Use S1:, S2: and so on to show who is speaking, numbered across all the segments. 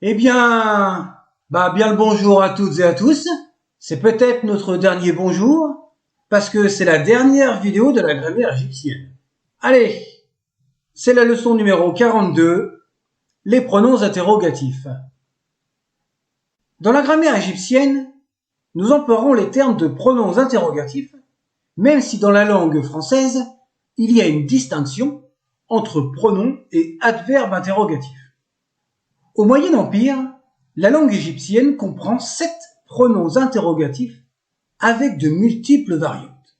S1: Eh bien, bien le bonjour à toutes et à tous. C'est peut-être notre dernier bonjour, parce que c'est la dernière vidéo de la grammaire égyptienne. Allez, c'est la leçon numéro 42, les pronoms interrogatifs. Dans la grammaire égyptienne, nous emploierons les termes de pronoms interrogatifs, même si dans la langue française, il y a une distinction entre pronoms et adverbes interrogatifs. Au Moyen Empire, la langue égyptienne comprend 7 pronoms interrogatifs avec de multiples variantes.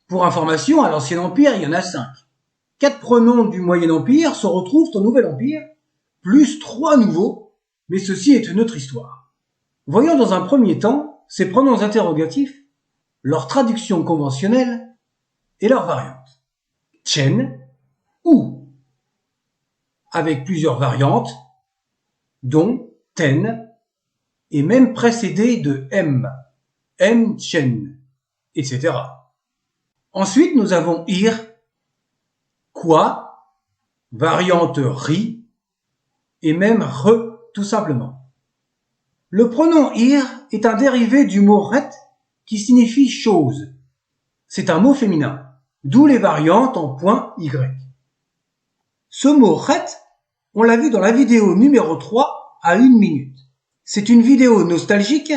S1: Pour information, à l'Ancien Empire, il y en a 5. 4 pronoms du Moyen Empire se retrouvent au Nouvel Empire, plus 3 nouveaux, mais ceci est une autre histoire. Voyons dans un premier temps ces pronoms interrogatifs, leur traduction conventionnelle et leurs variantes. Chen ou, avec plusieurs variantes, dont ten, et même précédé de chen, etc. Ensuite, nous avons ir, quoi, variante ri, et même re, tout simplement. Le pronom ir est un dérivé du mot ret, qui signifie chose. C'est un mot féminin, d'où les variantes en point y. Ce mot ret, on l'a vu dans la vidéo numéro 3 à 1 minute. C'est une vidéo nostalgique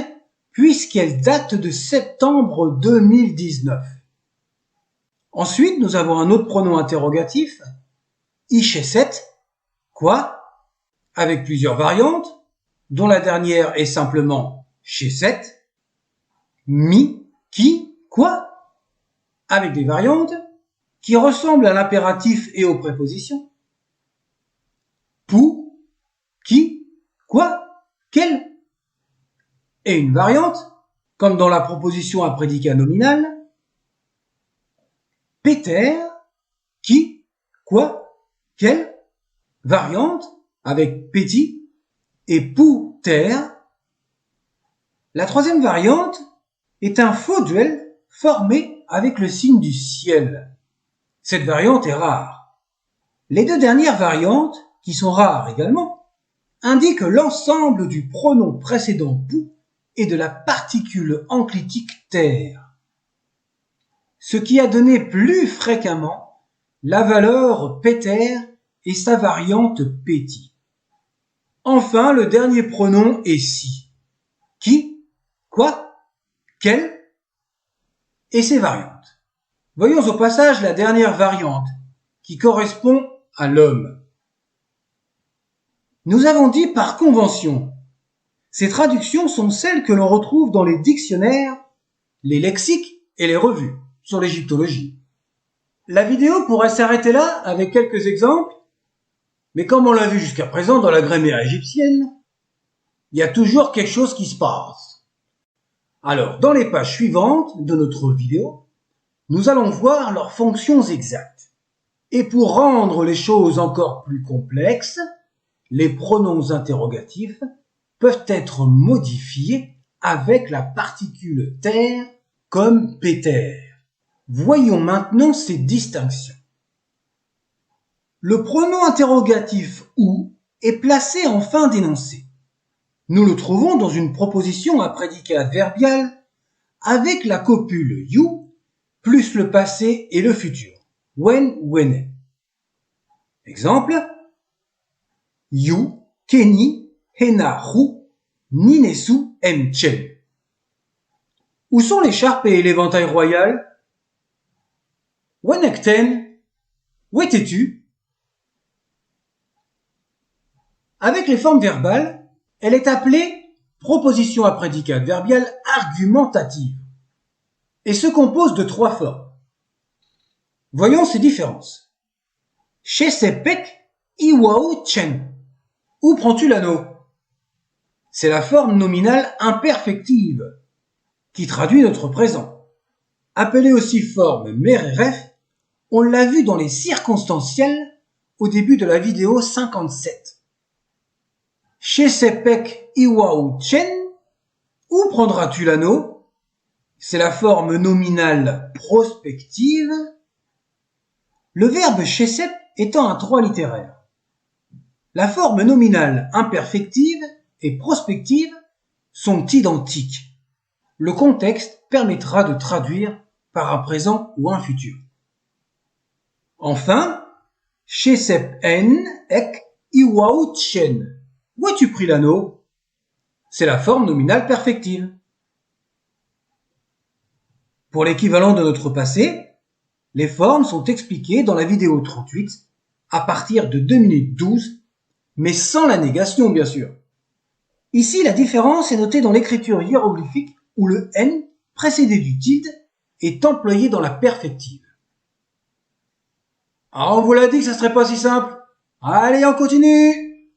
S1: puisqu'elle date de septembre 2019. Ensuite, nous avons un autre pronom interrogatif, icheset, quoi, avec plusieurs variantes, dont la dernière est simplement cheset, mi, qui, quoi, avec des variantes qui ressemblent à l'impératif et aux prépositions, pou, qui, quoi, quel, et une variante, comme dans la proposition à prédicat nominal, Peter, qui, quoi, quel, variante avec petit, et pouter. La troisième variante est un faux duel formé avec le signe du ciel. Cette variante est rare. Les deux dernières variantes, qui sont rares également, indiquent l'ensemble du pronom précédent pou et de la particule enclitique terre, ce qui a donné plus fréquemment la valeur Peter et sa variante petit. Enfin, le dernier pronom est si, qui, quoi, quel, et ses variantes. Voyons au passage la dernière variante, qui correspond à l'homme. Nous avons dit par convention. Ces traductions sont celles que l'on retrouve dans les dictionnaires, les lexiques et les revues sur l'égyptologie. La vidéo pourrait s'arrêter là avec quelques exemples, mais comme on l'a vu jusqu'à présent dans la grammaire égyptienne, il y a toujours quelque chose qui se passe. Alors, dans les pages suivantes de notre vidéo, nous allons voir leurs fonctions exactes. Et pour rendre les choses encore plus complexes, les pronoms interrogatifs peuvent être modifiés avec la particule terre comme Peter. Voyons maintenant ces distinctions. Le pronom interrogatif ou est placé en fin d'énoncé. Nous le trouvons dans une proposition à prédicat adverbial avec la copule you plus le passé et le futur, when, wene. Exemple, you, keni, hena, hu, ninesu, mchen. Où sont l'écharpe et l'éventail royal? Wenekten, où étais-tu? Avec les formes verbales, elle est appelée proposition à prédicat adverbial argumentative et se compose de 3 formes. Voyons ces différences. Chesepek iwao chen. Où prends-tu l'anneau? C'est la forme nominale imperfective qui traduit notre présent. Appelée aussi forme mereref, on l'a vu dans les circonstanciels au début de la vidéo 57. Chesepek iwao chen. Où prendras-tu l'anneau? C'est la forme nominale prospective. Le verbe chesep étant un 3 littéraire. La forme nominale imperfective et prospective sont identiques. Le contexte permettra de traduire par un présent ou un futur. Enfin, chez sep en ek iwaut chen. Où as-tu pris l'anneau? C'est la forme nominale perfective. Pour l'équivalent de notre passé, les formes sont expliquées dans la vidéo 38 à partir de 2 minutes 12, mais sans la négation bien sûr. Ici, la différence est notée dans l'écriture hiéroglyphique où le N précédé du tilde est employé dans la perfective. Ah, on vous l'a dit que ça serait pas si simple. Allez, on continue.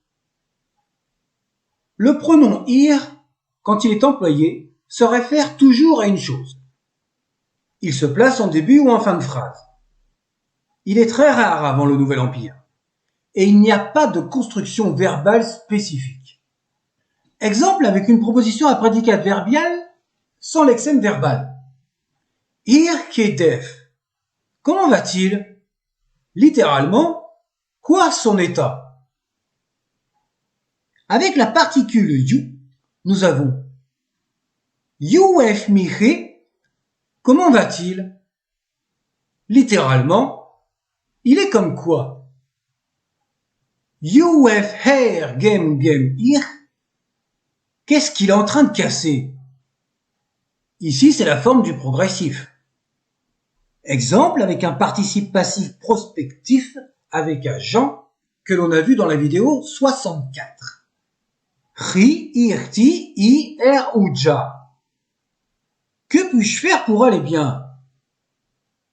S1: Le pronom ir, quand il est employé, se réfère toujours à une chose. Il se place en début ou en fin de phrase. Il est très rare avant le Nouvel Empire. Et il n'y a pas de construction verbale spécifique. Exemple avec une proposition à prédicat verbial sans lexème verbal. Ir kedef. Comment va-t-il? Littéralement, quoi son état? Avec la particule you, nous avons Uf mihe. Comment va-t-il? Littéralement, il est comme quoi? Uf her gem ir. Qu'est-ce qu'il est en train de casser? Ici, c'est la forme du progressif. Exemple avec un participe passif prospectif avec agent que l'on a vu dans la vidéo 64. Ri irti i er uja. Que puis-je faire pour aller bien?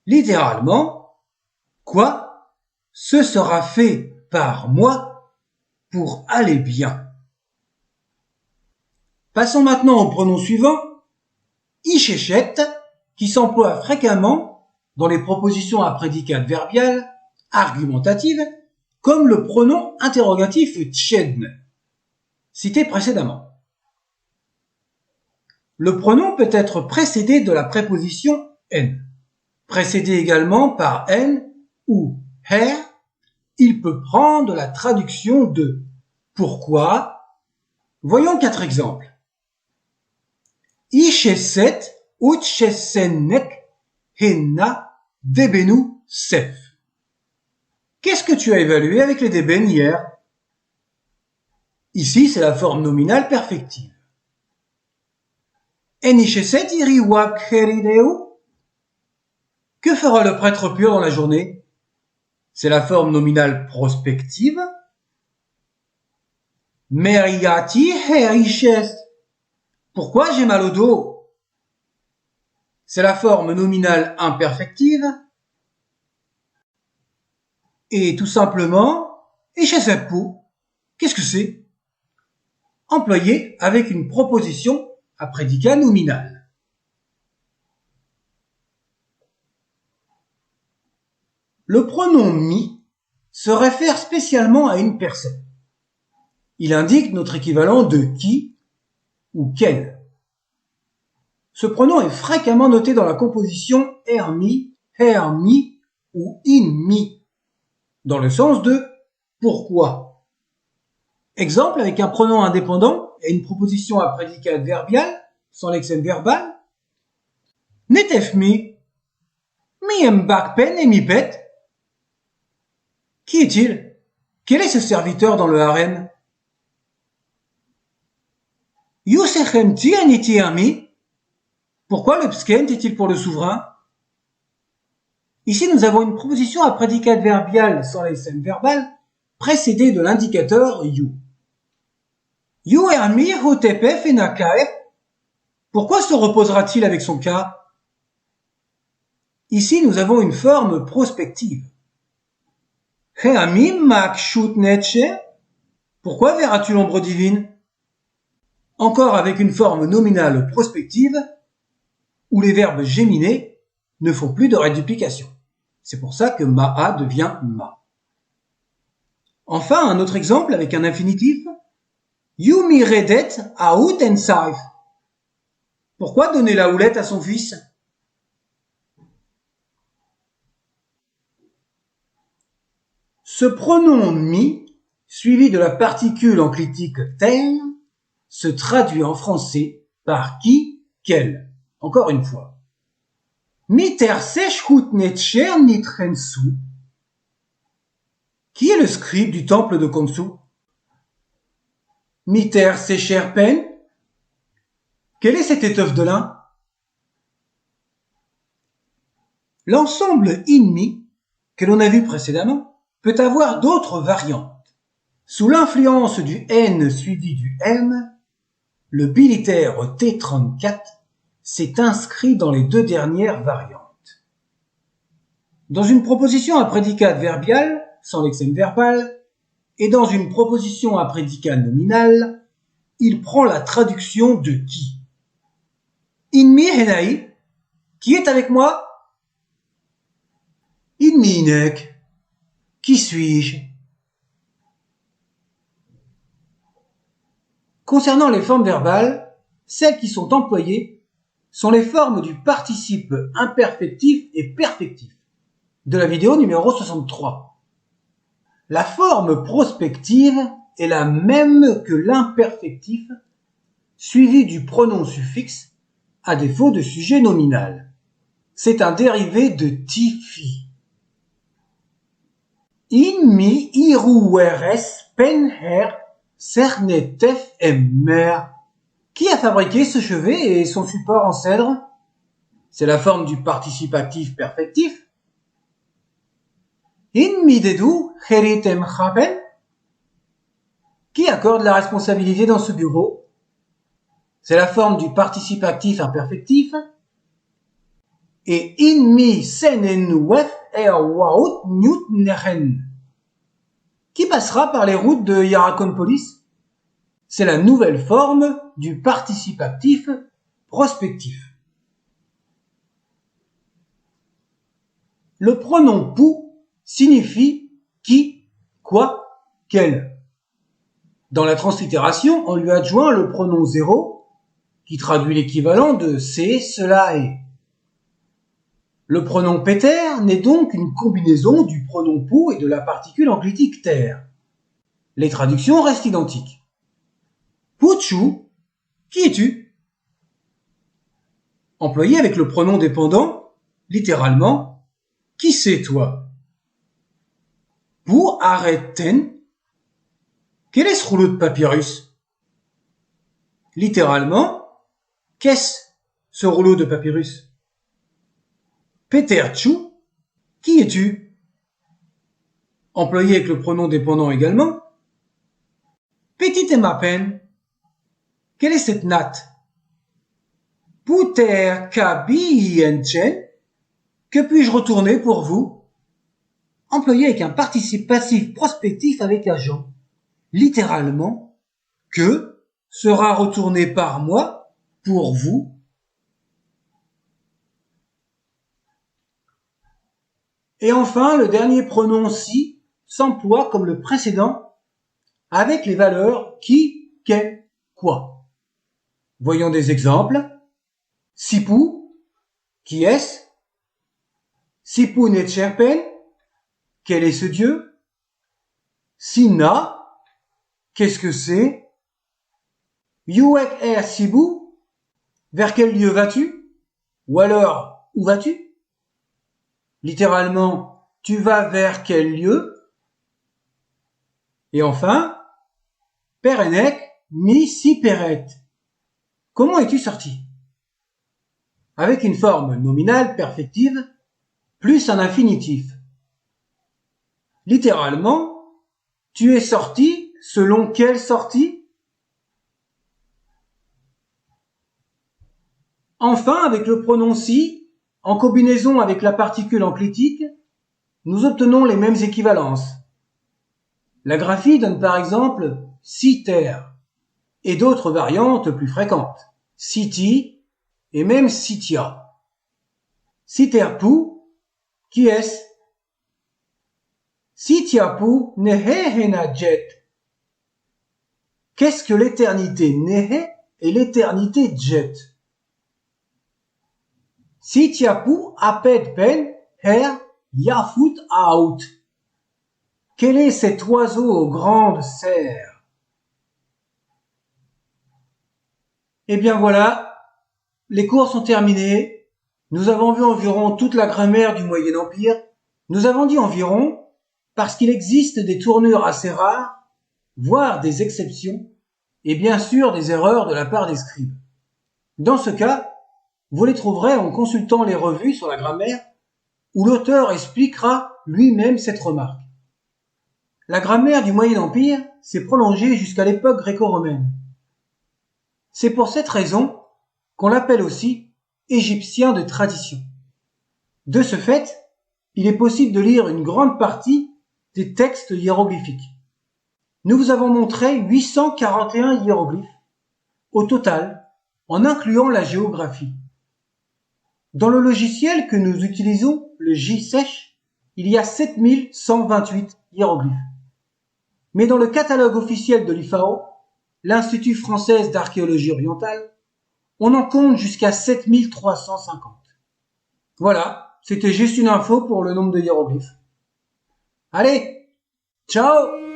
S1: Littéralement, quoi? Ce sera fait par moi pour aller bien. Passons maintenant au pronom suivant, ishechet, qui s'emploie fréquemment dans les propositions à prédicat verbial argumentatives, comme le pronom interrogatif tchedn, cité précédemment. Le pronom peut être précédé de la préposition n. Précédé également par n ou her, il peut prendre la traduction de pourquoi. Voyons 4 exemples. Isheset utchesenek henna debenu sef. Qu'est-ce que tu as évalué avec les débènes hier? Ici, c'est la forme nominale perfective. Enisheset iri wak herideu. Que fera le prêtre pur dans la journée? C'est la forme nominale prospective. Meriati herishes. Pourquoi j'ai mal au dos? C'est la forme nominale imperfective. Et tout simplement, echesepu. Qu'est-ce que c'est? Employé avec une proposition à prédicat nominal. Le pronom mi se réfère spécialement à une personne. Il indique notre équivalent de qui ou quel. Ce pronom est fréquemment noté dans la composition ermi, hermi ou inmi, dans le sens de pourquoi. Exemple avec un pronom indépendant et une proposition à prédicat verbial, sans lexème verbal. Netef mi embakpen et mi pet. Qui est-il? Quel est ce serviteur dans le harem? Yusechemti aniti ami. Pourquoi le pskent est-il pour le souverain? Ici, nous avons une proposition à prédicat verbial sans lexème verbal précédée de l'indicateur you. You ermi hotepef et nakaef. Pourquoi se reposera-t-il avec son cas? Ici, nous avons une forme prospective. Heami mak shut netche. Pourquoi verras-tu l'ombre divine? Encore avec une forme nominale prospective où les verbes géminés ne font plus de réduplication. C'est pour ça que ma'a devient ma. Enfin, un autre exemple avec un infinitif. You mi redet aout en saif. Pourquoi donner la houlette à son fils? Ce pronom mi, suivi de la particule enclitique ter, se traduit en français par qui, quel. Encore une fois. Miter sechhut netcher nitrensu. Qui est le scribe du temple de Khonsu? Miter secher pen. Quelle est cette étoffe de lin? L'ensemble in-mi, que l'on a vu précédemment, peut avoir d'autres variantes. Sous l'influence du N suivi du M, le bilitaire T34 s'est inscrit dans les deux dernières variantes. Dans une proposition à prédicat adverbial, sans lexème verbal, et dans une proposition à prédicat nominal, il prend la traduction de qui. In-mi henai, qui est avec moi? In-mi inek, qui suis-je? Concernant les formes verbales, celles qui sont employées sont les formes du participe imperfectif et perfectif de la vidéo numéro 63. La forme prospective est la même que l'imperfectif, suivi du pronom suffixe, à défaut de sujet nominal. C'est un dérivé de tifi. In mi irueres penher cernetef emmer. Qui a fabriqué ce chevet et son support en cèdre? C'est la forme du participatif perfectif. In mi dedu heritem chapen. Qui accorde la responsabilité dans ce bureau? C'est la forme du participatif imperfectif. Et in mi senenuef erwaut newtneren. Qui passera par les routes de Hierakonpolis? C'est la nouvelle forme du participatif prospectif. Le pronom pou signifie qui, quoi, quel. Dans la translittération, on lui adjoint le pronom 0 qui traduit l'équivalent de c'est, cela est. Le pronom Peter n'est donc une combinaison du pronom pou et de la particule enclitique ter. Les traductions restent identiques. Pouchou, qui es-tu? Employé avec le pronom dépendant, littéralement, qui c'est toi? Pou arrêten, quel est ce rouleau de papyrus? Littéralement, qu'est-ce ce rouleau de papyrus? Peter Chou, qui es-tu? Employé avec le pronom dépendant également. Petite mapen, quelle est cette natte? Puter kabienchen, que puis-je retourner pour vous? Employé avec un participe passif prospectif avec agent. Littéralement, que sera retourné par moi pour vous. Et enfin, le dernier pronom si s'emploie comme le précédent avec les valeurs qui, quel, quoi. Voyons des exemples. Sipou, qui est-ce? Sipou netcherpen, quel est ce dieu? Sina, qu'est-ce que c'est? Yuek er Sibou, vers quel lieu vas-tu? Ou alors, où vas-tu? Littéralement, tu vas vers quel lieu? Et enfin, Perenek mi si peret. Comment es-tu sorti? Avec une forme nominale perfective plus un infinitif. Littéralement, tu es sorti selon quelle sortie? Enfin, avec le pronom si, en combinaison avec la particule enclitique, nous obtenons les mêmes équivalences. La graphie donne par exemple citer et d'autres variantes plus fréquentes, city et même citia. Citerpou, qui est-ce? Citiapou nehehena jet. Qu'est-ce que l'éternité nehe et l'éternité jet? Citiapou aped pen her yafut out. Quel est cet oiseau aux grandes serres? Eh bien voilà, les cours sont terminés. Nous avons vu environ toute la grammaire du Moyen Empire. Nous avons dit environ parce qu'il existe des tournures assez rares, voire des exceptions, et bien sûr des erreurs de la part des scribes. Dans ce cas, vous les trouverez en consultant les revues sur la grammaire, où l'auteur expliquera lui-même cette remarque. La grammaire du Moyen Empire s'est prolongée jusqu'à l'époque gréco-romaine. C'est pour cette raison qu'on l'appelle aussi égyptien de tradition. De ce fait, il est possible de lire une grande partie des textes hiéroglyphiques. Nous vous avons montré 841 hiéroglyphes au total, en incluant la géographie. Dans le logiciel que nous utilisons, le JSèche, il y a 7128 hiéroglyphes. Mais dans le catalogue officiel de l'IFAO, l'Institut français d'archéologie orientale, on en compte jusqu'à 7350. Voilà, c'était juste une info pour le nombre de hiéroglyphes. Allez, ciao!